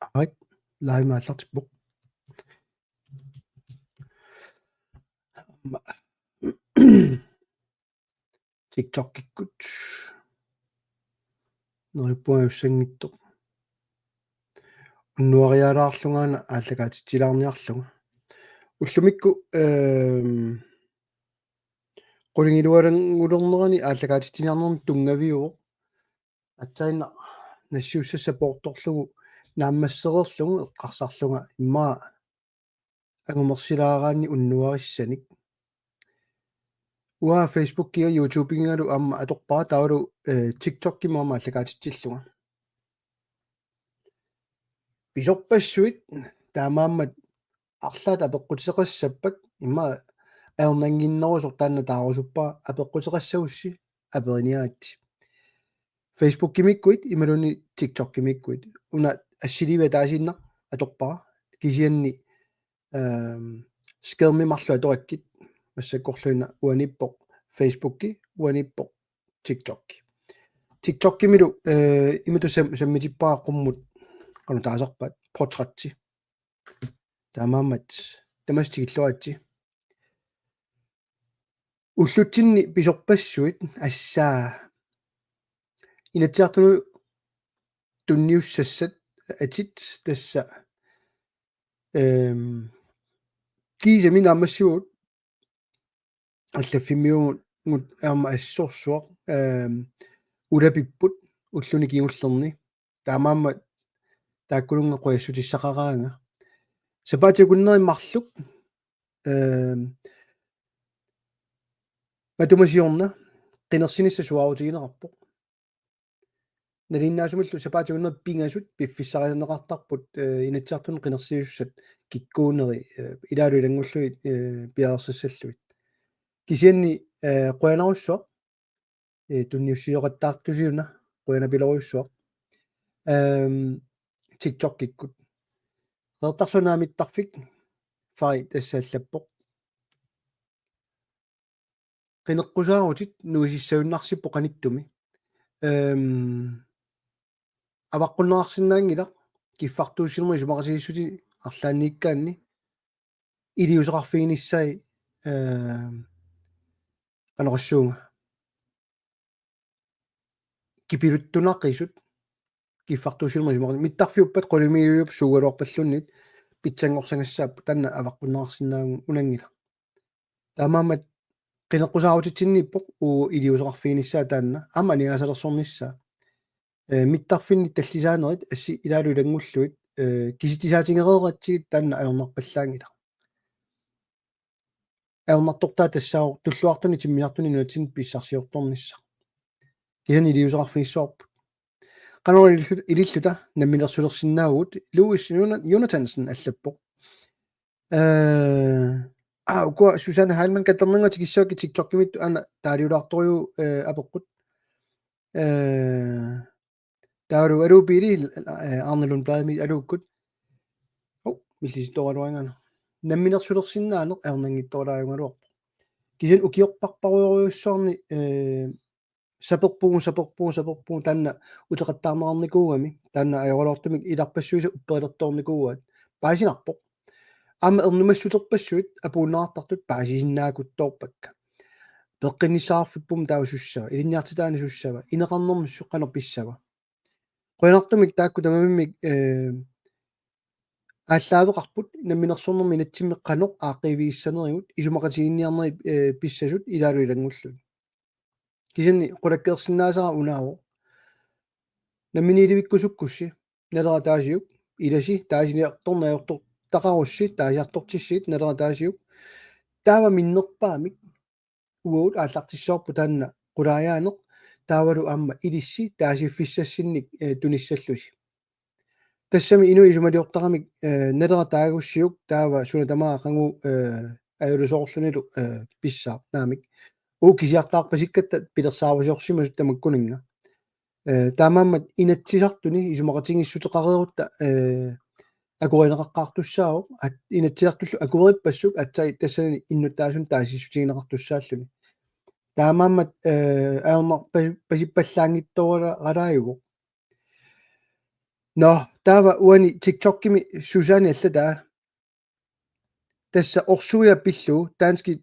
Ай лаймааллартиппоқ TikTok-иккут нериппугаюссангиттоқ уннуариалаарлунгаана ааллагаатитсилаарниарлуга уллумикку qulingilуалангулернерани ааллагаатитсиниарнерни тунгавиуоқ атсаинна нассиуссассапоорторлугу нааммассерерлугу эққарсарлунга иммаа агумерсилаараанни уннуариссаник уа Facebook-кига YouTube-игалу аама аторпара таалу TikTok-ки маама аллагаатитсиллуга писорпассуит таамааммат арлаат апеққутисеқассаппак имма аернангиннерусор таанна таарусуппаа апеққутеқассагусси апериниаатти Facebook-кимиккуит ималуни TikTok-кимиккуит уна ассилива таасиннақ аторпара кисианни скермимарлу атораттит массаккорлуина уаниппоқ Facebook-ки уаниппоқ TikTok-кимилу имату саммитиппааққуммут қану таасарпат портратти таамаамат тамастигиллуатси уллутсинни писорпассуит ассаа инатсиартуну тунниуссассат атит тасса кисамин аммассуут аллаффимиугут ngут аама ассорсуақ улапиппут уллуни киуллерни таамаама тааккулунга қуяссутиссақараанга сапаатикуннериммарлук матумасиорна қинерсинисса суаутигинеқарпоқ налиннаасумиллу сапаатикуннер пингасут пиффиссарианеқартарпут инатсиартун қинерсиуссат киккуунери илаалу илангуллуи пиарерсассаллуит кисианни қуянаруссуақ тунниуссиоқаттаартусиуна қуянапилоруссуақ TikTok-иккут реэртарсунаамиттарфик фай тассааллаппоқ qinеққусаарутит нуисиссауннарсиппо qaниттуми аваққуннеқарсинаангила киффартууссинерми сумақасигиссути арлааннииккаанни илиусеқарфигиниссай qanerassуунга кипилуттунаққисут киффартууссинерми сумақаси миттарфиуппат qulimiup сугалуарпаллуннит питсангорсангассааппу танна аваққуннеқарсинаангу унангила таамаамат qinеққусаарутитсинниппоқ уу илиусеқарфигиниссаа таанна ама ниасалерсорниссаа миттарфинни таллисаанерит асси илаалу илангуллуит киситисаатингереератсигит таанна аернарпаллаангила аернартортаа тассаа туллуартуни тиммиартуни нуатсин писсарсиорторнисса киани илиусеқарфигиссуарпут qanora ililluta namminersulersinnaagut Louis Jonathansen allappoq ukua Susanne Heilmann katernerngati kissaaki TikTok-kimittu ana taaliulaartoriu apeqqut taalu aluupili Arnelund Bladmi aluukkut millisitoraluangana namminersulersinnaaneq aernangittorlaajungaluarpo kisan ukiorparparuoriussuarni саперпугу таанна утеқаттаарнеқарникуугами таанна аёролортумик иларпассуиса упперилерторникууат паасинарпоқ аама ернумассутерпассуит апууннаартартут паасисиннаакутторпакка пеққиниссаарфиппум таусуссава илинниартитаани суссава инеқарнэрмуссу қанерписсава қуянартумик таакку тамамимик ааллаавеқарпут намминерсорнэрми натсиммеқ қанеқ ааққивииссанеригут исумақатигинниарнери писсасут илаалу илангуллут кисинни qulakkeersinnaasara unaawo namminilivikkusukkussi nalera taasiuk ilasi taasiniartornaajortor taqarussi taasiartortissiit nalera taasiuk taava minnerpaamik uut aallartissoorpu taanna qulaajaaneq taavalu aamma ilissi taasiffissassinnik tunissallusi тассами инуи сумалиортарамик налера таагуссиук таава суна тамаа qangu ajulusoorlunilu pissaa naamik укисиартаарпасиккатта пилерсаавусиорсимасут тамаккунинга таамааммат инатсисартуни исумақатингиссутеқареерутта акуинеқаққартуссаавоқ инатсиартуллу акуериппассук атсаи тассани иннуттаасун таасиссутигинеқартуссааллуни таамааммат аернар пасиппаллаангитторала галааюгоқ no taava uani TikTokkimi susani allata tassa orsuia pillu taanski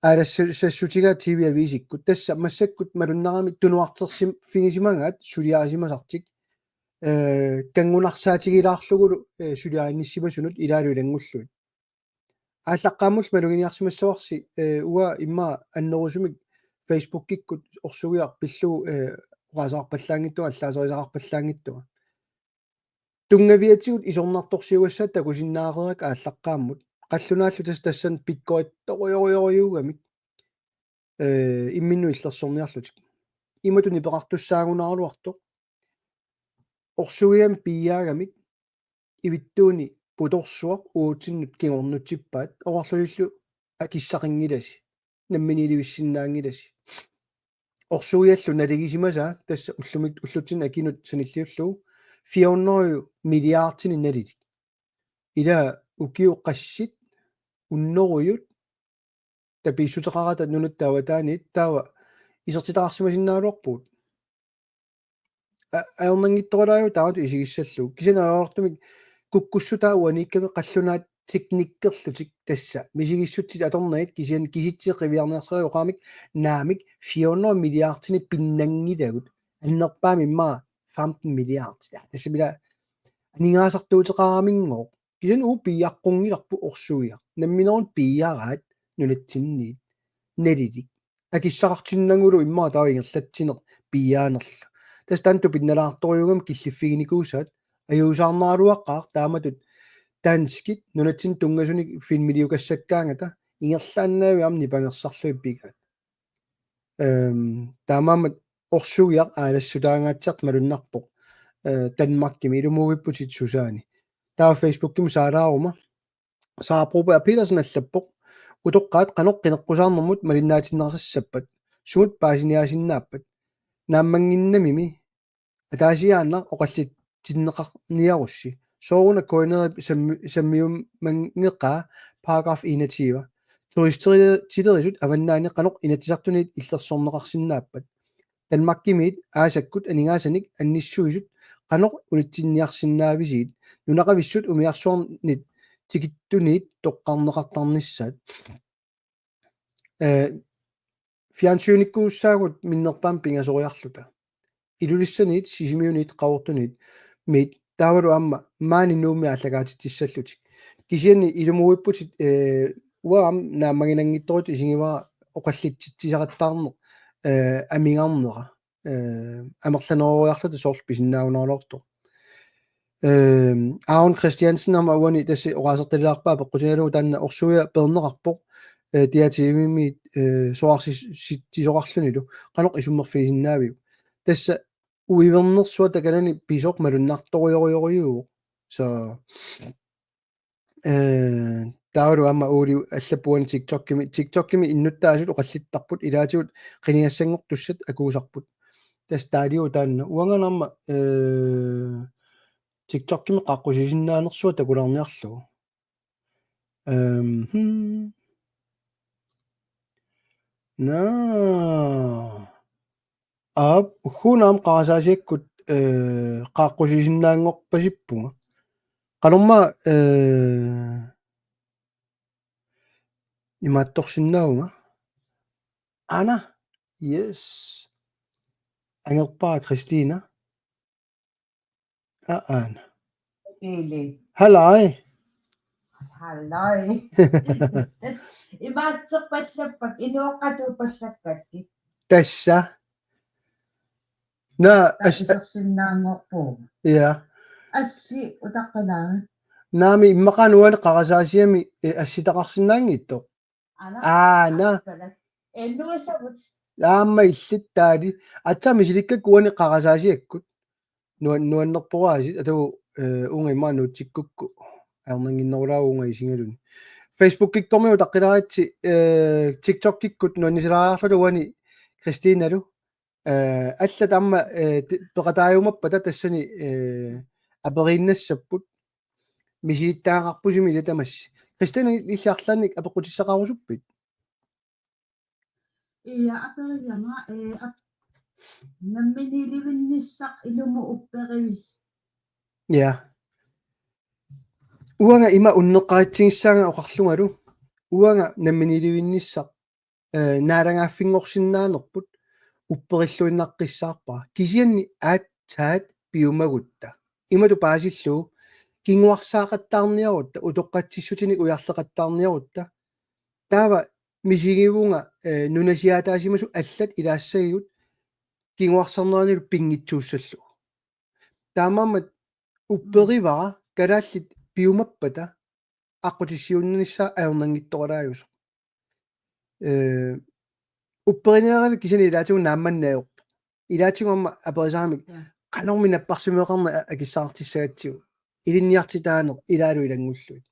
аарассассутига TV ависиккут тасса массаккут малуннарами тунуартерсим фигисимагаат сулиарисимасартик кангунарсаатигилаарлугулу сулиаринниссимасунут илаалу илангуллуит ааллаққааммул малугиниарсимассуарси уа имма аннерусумик Facebook-киккут орсугиар пиллу уqaасаарпаллаангиттуга аллаасерисақарпаллаангиттуга тунгавиатигут исорнарторсиуассаат такусиннааерак ааллаққааммут қаллунааллу тассан пиккоит тоқуйоруйоруйугамик имминну иллерсорниарлутик иматуни пеқартуссаагунаарулуарто орсугиам пиаагамик ивиттууни путорсуақ уутиннут кигорнутсиппаат орарлуиллу акиссақингиласи намминиливиссиннаангиласи орсугиаллу налигисимасаа тасса уллумик уллутсин акинут саниллиуллуу 400 миллиардтини налитик ила укиуққассит унноруйут таписсутеқарата нунуттаава таанит таава исертитақарсимасиннаалуарпуут аернангитторалааю таавату исигиссаллу кисинаавартумик куккуссутаа уаникками қаллунаат тикниккерлутик тасса мисигиссутсит аторнагит кисиан киситсиқивиарнеерсериоқаамик наамик 400 миллиардтини пиннангилагут аннерпаами имма 15 миллиард тассамила анингаасартуутеқарамингоо кисин уу пиаққунгиларпу орсуиа намминерун пиараат нулатсинниит налитик акиссақартиннангулу имма таавингерлатсинер пиаанерлу тас танту пинналаарторюгам киллиффигиникуусаат аюусаарнааралуаққаар тааматут таанскит нулатсин тунгасуник филмилиукассаккаангата ингерлааннаави амни пангерсарлуиппигаат таамаамат орсуиар аалассутаангаатсарт малуннарпоқ Danmarkкими илумуугиппутит сусаани таа Facebook-кими саалаарума саапрупа Петерсен аллаппоқ утоққаат қанеққинеққусаарнэрмут малиннаатиннерсассаппат сумут паасиниасиннааппат нааммангиннамими атаасиааннар оқаллит тиннеқарниарусси сооруна коинери саммиум мангеқаа параграф 21 туристерисут аваннаани қанеқ инатисартунит иллерсорнеқарсиннааппат Danmarkкимиит аасаккут анигаасаник анниссуисут qanoq ulitsinniarsinnaavisiit nunaqavissut umiarsuornit tikittunit toqqarneqartarnissaat fiansyunikkuussaagut minnerpaam pingasoriarluta ilulissaniit sisimiunit qavurtunit mit taavalu amma maani nuummi allagaatittissallutik kisianni ilumuipputit uam naammaginangittorut isingivaa oqallitsitsisaqattaarneq амигарнера амерланеруйарлута сорл писиннаагунарлорто Aron Christiansen ама уани тасси орасерталиарпаа пеққутигалуу таанна орсуя пернеқарпоқ диативими соарси ситсисоқарлунилу қанеқ исуммерфигисиннаавиу тасса уивернерсуа такалани писоқ малуннарторуйоруйоруйуу so таавалу ама уули аллаппуани TikTok-кими иннуттаасут оқаллиттарпут илаатигут қиниассангортуссат акуусарпут тас таалиу таанна уанганарма TikTok-кими қаққусисиннаанерсуа такулаарниарлугу на ухунаам қарасаасиаккут қаққусисиннаангорпасиппунга қалорма имаатторсиннауга Anna yes Angerpaa Christina Anna Really? Halløj Halløj. Imaatserpallappak inuaqqatuupallakkakki. Tassa na Taisarsinnaangorpu. ja Assi utaqqanaa. naami immaqanuani qarasaasiami assitaqarsinnaangitto Anna Ennuasavut. aamma illittaali atsami silikkakuani qarasaasiakkut nuannerporaasi atau unga imma nuutsikkukku aernanginnerulaagunga isingaluni Facebook-kiktormiu taqqilaraatsi TikTok-kikkut nuanniselaararlu uani Christinalu аллат амма пеқатааюмаппата тассани апerinnassapпут мисииттаагаарпусими илатамасси Christina иллаарлааник апеқутиссақарусуппит Iya aperiama namminilivinnissaq ilumu upperis Ja. Uanga ima unneqaatsingissaanga oqarlungalu. Uanga namminiliuinnissaq naarangaaffinngorsinnaanerput upperilluinnaqqissaarpa. Kisianni aat piumagutta. Imatu paasillu kinguarsaaqattaarniarutta utoqqatsissutinik ujarleqattaarniarutta. Taava misigivunga nunasiaataasimasu allat ilaassagigут kinguarsarneranilu pingitsuussallu. Taamammat upperivara kalaallit piumappata аққутиссиуннисsaa аернангиттоқалаажус upperiniarali kisani ilaatigun naammannaajorpa ilaatiguamma aperisaaramik qanormi napparsumeeqarna akissaartissagatsigu ilinniartitaaneq ilaalu ilangulluit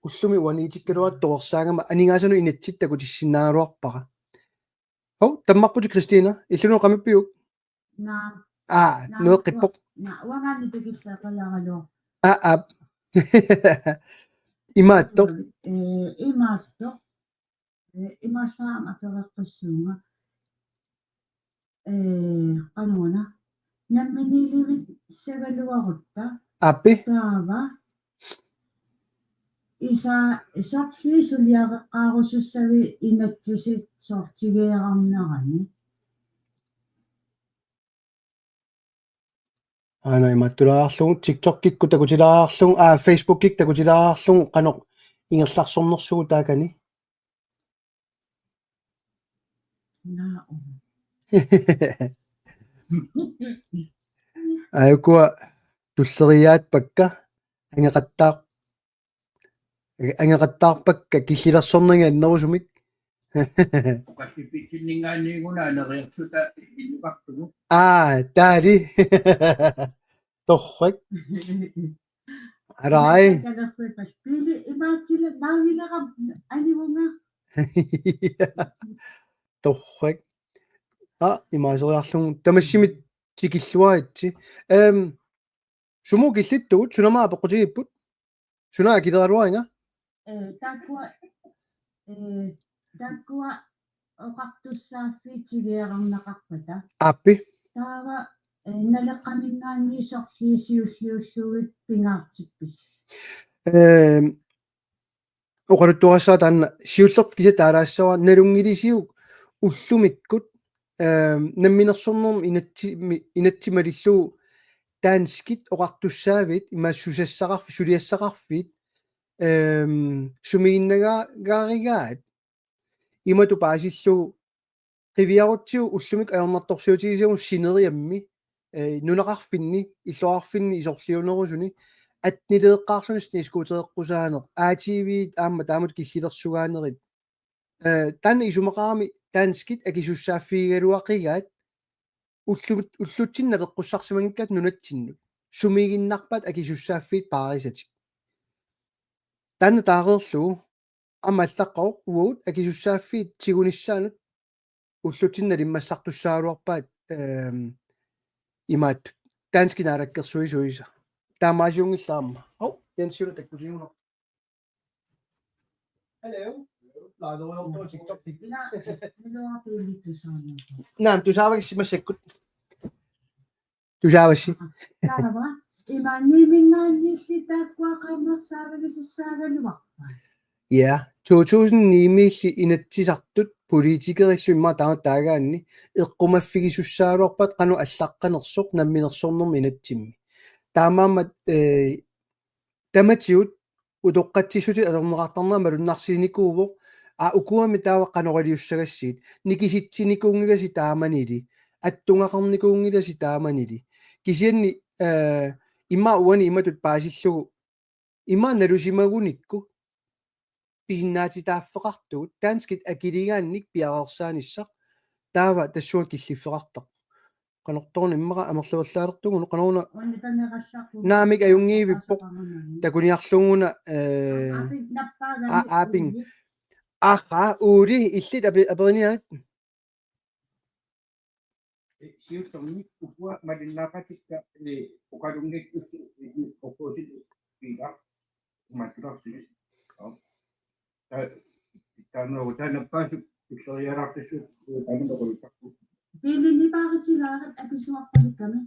ullumi uaniitikkaluat toqersaangama aningaasanu inatsittaku tissinaaruarpaqa hov tammarputi Christina illunu qamippiuk nueqqippoq uangaani pikillaqalaqalu aap imaattoq imaattoq imassaam apereqqissuunga qanuuna namminilivit sagaluarutta aappi taava isaqliisuliaqeqqaarusussavi inattisit sortigeeqarnerani ana imattulaarlugu TikTok-kikku takutilaarlugu Facebook-kik takutilaarlugu qanoq ingerlarsornersugu taakani ayukua tulleriaat pakka angeqattaarpakka kissilersorningaannerusumik Qallipitsinningaanniigunaaneriarsuta illuqartugu taali torrak arai kalersipas pili imaatsile naangileqam anivunga torrak imaaseriarlugu tamassimit tikilluaritsi sumu killittugut sunamaa peqqutigipput sunaa kileraluaringa takkua oqartussaaffiitigeeqarnaqarpata aappi taava naleqqamingaanniisorliisiulliulluit pingaartippis oqaluttuarassaa taanna siullert kisa taalaassawa nalungilisiuk ullumikkut namminersornerm inatsimalissugu taanskit oqartussaavit suliassaqarfit sumiginnagaarigaat imatu paasillugu qiviarutigu ullumik ayornartorsiutigisiguun sineriammi nunaqarfinni illuarfinni isorliunerusuni atnileeqqaarlunis niskuutereqqusaaneq aativiit aamma taamut kissilersuгааnerit taanna isumaqarami taanskit akisussaaffiigaluaqigaat ullutsinnapeqqussarsimangikkaat nunatsinnut sumiginnarpat akisussaaffiit paarisatik taanna taareerlugu amma allaqqaroq uut akisussaaffiit sigunissaanut ullutsinnalimmassartussaaluarpaat imaattut taanskinaалаккерсуисуиса таамаасиунгиллаарма ау тенсиуна таккусигуна hello laadoriortu TikTok naam tusaavagissimassakkut tusaavassi taava imaanniimingaanniillitaakkuaqarnersaavagisissaagaluarpa ja 2009 inatsisartut politikerillu imma taama taagaanni eqqumaffigisussaaloorpat qanu allaqqanersoq namminersornermi inatsimmi taamaammat tamatiut utoqqatsisuti alerneqartarnaa malunnarsiniikuuvoq ukuami taava qanoraliussagassiit nikisitsinikuungilasi taamanili attungaqarnikuungilasi taamanili kisianni imma uani imatut paasillugu imma nalusimagunikku pisinnaatitaaffeqartugut taanskit akiligaannik piaqersaanissaq taava tassuan killifferartaq qanortorni immaqa amerluallaalertugun qanoruna naamik ayungiivippoq takuniarlunguna aaping uuli illit aperiniaat siusornik upua malinnaaqatikka uqalungikkussi fokusit piiqa mattularsi taanappaasuk tulleriaraartassu taanapaqulutaqpu pilinipaaqitilaaqat akisuarpalikami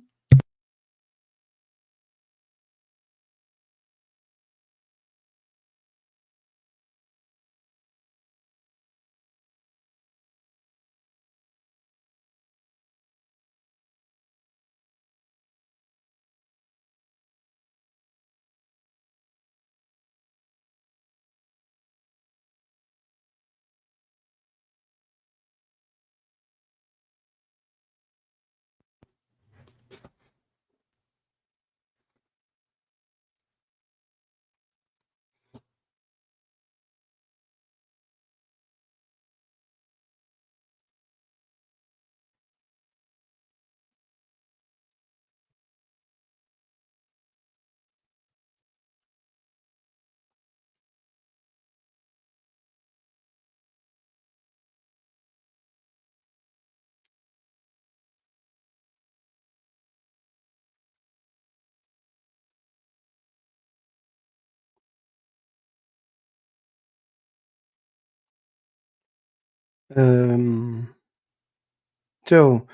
so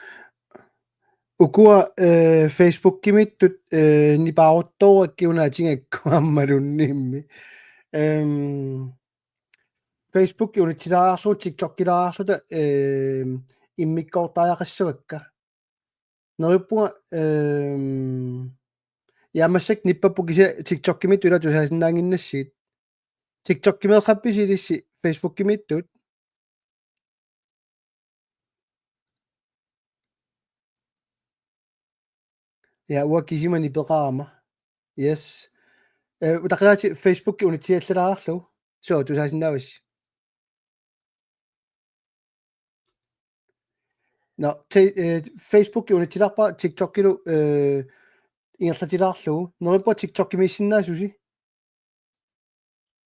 ukua Facebook-kimittut nipaaruttorakkiunaatiнгаккуаммалунниимми Facebook unitsilаарlu TikTok-kilаарluta immikkoortaajaqassavakka nerippuga yamassak nippappu kisa TikTok-kimit ulatusaasinnaaginnassiit TikTok-kimeeqappisilисси Facebook-kimittut ja uakkisimani peqaama yes utaqlaati Facebook-ki unitsiallalaarlu so tusaasinnaavassi no Facebook-ki unitsilarpa TikTok-kilu ingerlatilaarlugu nerippa TikTok-kimissinnaasusi